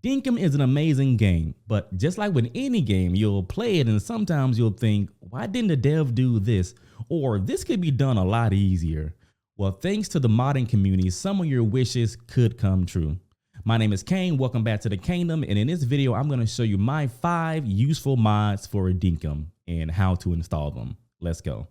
Dinkum is an amazing game, but just like with any game, you'll play it and sometimes you'll think, why didn't the dev do this? Or this could be done a lot easier. Well, thanks to the modding community, some of your wishes could come true. My name is Kang, welcome back to the Kingdom, and in this video, I'm gonna show you my 5 useful mods for Dinkum and how to install them. Let's go.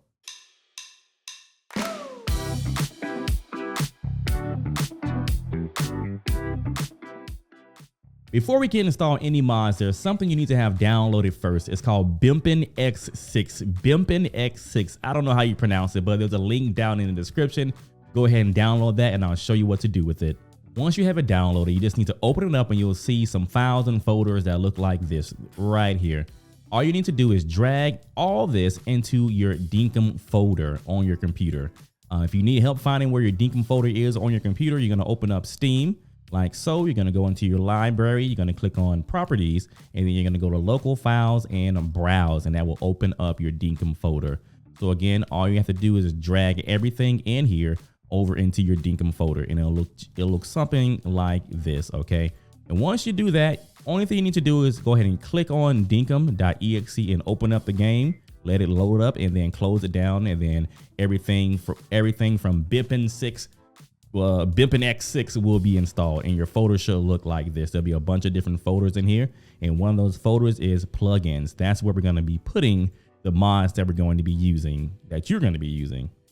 Before we can install any mods, there's something you need to have downloaded first. It's called Bimpin X6. Bimpin X6. I don't know how you pronounce it, but there's a link down in the description. Go ahead and download that and I'll show you what to do with it. Once you have it downloaded, you just need to open it up and you'll see some files and folders that look like this right here. All you need to do is drag all this into your Dinkum folder on your computer. If you need help finding where your Dinkum folder is on your computer, you're going to open up Steam. Like so, you're going to go into your library, you're going to click on properties, and then you're going to go to local files and browse, and that will open up your Dinkum folder. So again, all you have to do is drag everything in here over into your Dinkum folder, and it'll look something like this, okay? And once you do that, only thing you need to do is go ahead and click on dinkum.exe and open up the game, let it load up, and then close it down, and then everything from Bimpin X6 will be installed, and your folder should look like this. There'll be a bunch of different folders in here, and one of those folders is plugins. That's where we're going to be putting the mods that you're going to be using,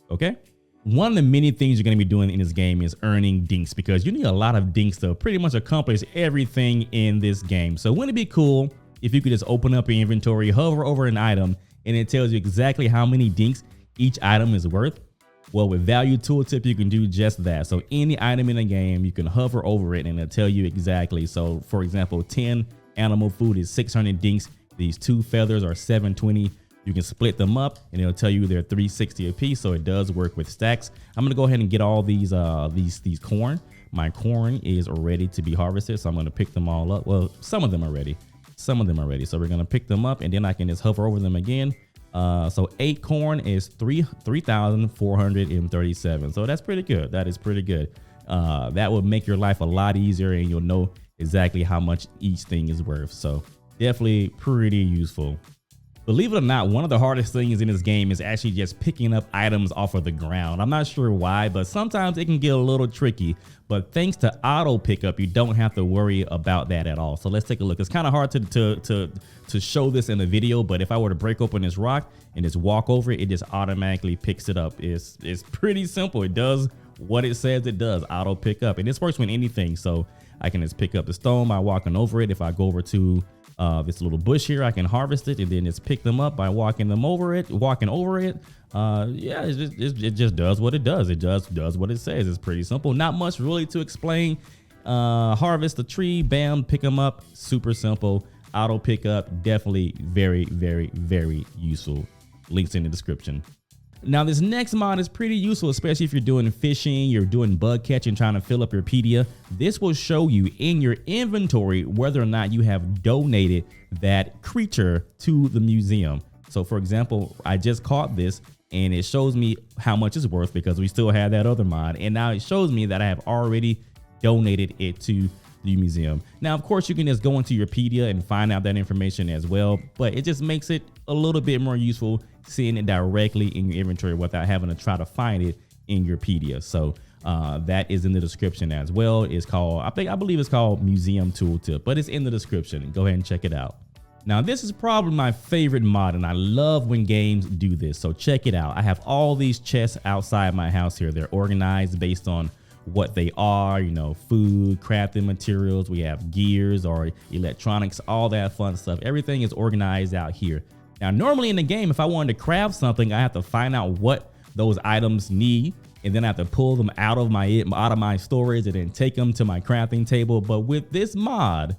okay? One of the many things you're going to be doing in this game is earning dinks, because you need a lot of dinks to pretty much accomplish everything in this game. So wouldn't it be cool if you could just open up your inventory, hover over an item, and it tells you exactly how many dinks each item is worth? Well, with Value Tooltip, you can do just that. So any item in the game, you can hover over it and it'll tell you exactly. So for example, 10 animal food is 600 dinks. These 2 feathers are 720. You can split them up and it'll tell you they're 360 a piece. So it does work with stacks. I'm gonna go ahead and get all these corn. My corn is ready to be harvested, so I'm gonna pick them all up. Well, some of them are ready. So we're gonna pick them up and then I can just hover over them again. So 8 corn is 3,437. So that's pretty good. That is pretty good. That will make your life a lot easier and you'll know exactly how much each thing is worth. So definitely pretty useful. Believe it or not, one of the hardest things in this game is actually just picking up items off of the ground. I'm not sure why, but sometimes it can get a little tricky. But thanks to auto pickup, you don't have to worry about that at all. So let's take a look. It's kind of hard to show this in a video, but if I were to break open this rock and just walk over it, it just automatically picks it up. It's pretty simple. It does what it says it does, auto pick up. And this works with anything. So I can just pick up the stone by walking over it. If I go over to this little bush here, I can harvest it and then just pick them up by walking over it. Yeah, it just does what it does. It just does what it says. It's pretty simple. Not much really to explain. Harvest the tree, bam, pick them up. Super simple. Auto pickup, definitely very, very, very useful. Links in the description. Now this next mod is pretty useful, especially if you're doing fishing, you're doing bug catching, trying to fill up your pedia. This will show you in your inventory whether or not you have donated that creature to the museum. So for example, I just caught this and it shows me how much it's worth because we still have that other mod. And now it shows me that I have already donated it to the museum. Now, of course, you can just go into your pedia and find out that information as well, but it just makes it a little bit more useful seeing it directly in your inventory without having to try to find it in your pedia. So that is in the description as well. It's called, I believe it's called Museum Tooltip, but it's in the description. Go ahead and check it out. Now, this is probably my favorite mod, and I love when games do this. So check it out. I have all these chests outside my house here. They're organized based on what they are, you know, food, crafting materials. We have gears or electronics, all that fun stuff. Everything is organized out here. Now, normally in the game, if I wanted to craft something, I have to find out what those items need, and then I have to pull them out of my storage and then take them to my crafting table. But with this mod,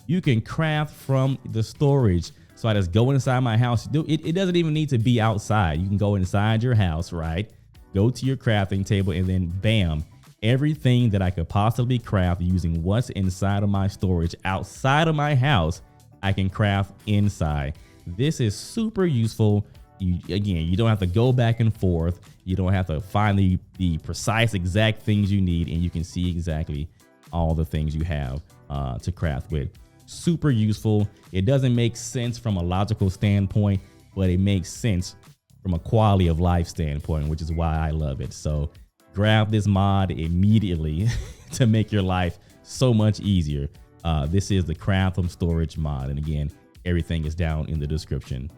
you can craft from the storage. So I just go inside my house. It doesn't even need to be outside. You can go inside your house, right? Go to your crafting table and then bam, everything that I could possibly craft using what's inside of my storage outside of my house, I can craft inside. This is super useful. You don't have to go back and forth. You don't have to find the precise exact things you need, and you can see exactly all the things you have to craft with. Super useful. It doesn't make sense from a logical standpoint, but it makes sense from a quality of life standpoint, which is why I love it. So grab this mod immediately to make your life so much easier. This is the Craft from Storage mod. And again, everything is down in the description.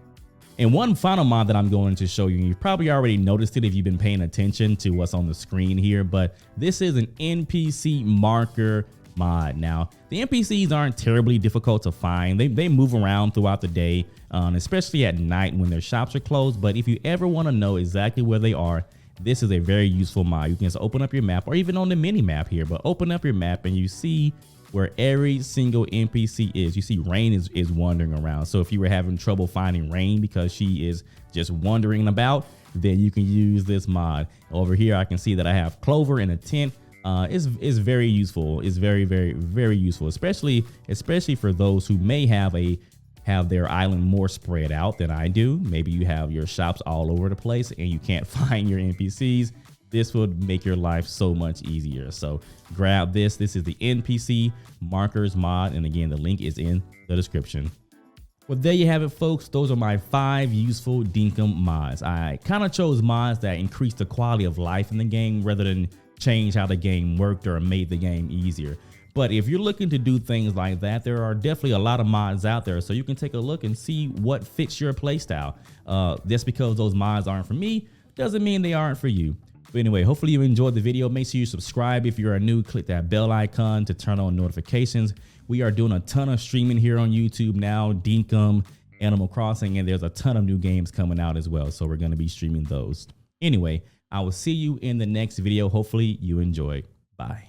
And one final mod that I'm going to show you, and you've probably already noticed it if you've been paying attention to what's on the screen here, but this is an NPC marker mod. Now, the NPCs aren't terribly difficult to find. They move around throughout the day, especially at night when their shops are closed. But if you ever want to know exactly where they are, this is a very useful mod. You can just open up your map, or even on the mini map here, but open up your map and you see where every single NPC is. You see Rain is wandering around. So if you were having trouble finding Rain because she is just wandering about, then you can use this mod. Over here, I can see that I have Clover in a tent. It's very useful. It's very, very, very useful, especially for those who may have their island more spread out than I do. Maybe you have your shops all over the place and you can't find your NPCs. This would make your life so much easier. So grab this. This is the NPC markers mod. And again, the link is in the description. Well, there you have it, folks. Those are my 5 useful Dinkum mods. I kind of chose mods that increase the quality of life in the game rather than change how the game worked or made the game easier. But if you're looking to do things like that, there are definitely a lot of mods out there. So you can take a look and see what fits your playstyle. Just because those mods aren't for me doesn't mean they aren't for you. But anyway, hopefully you enjoyed the video. Make sure you subscribe if you are new. Click that bell icon to turn on notifications. We are doing a ton of streaming here on YouTube now, Dinkum, Animal Crossing, and there's a ton of new games coming out as well. So we're going to be streaming those. Anyway, I will see you in the next video. Hopefully you enjoy. Bye.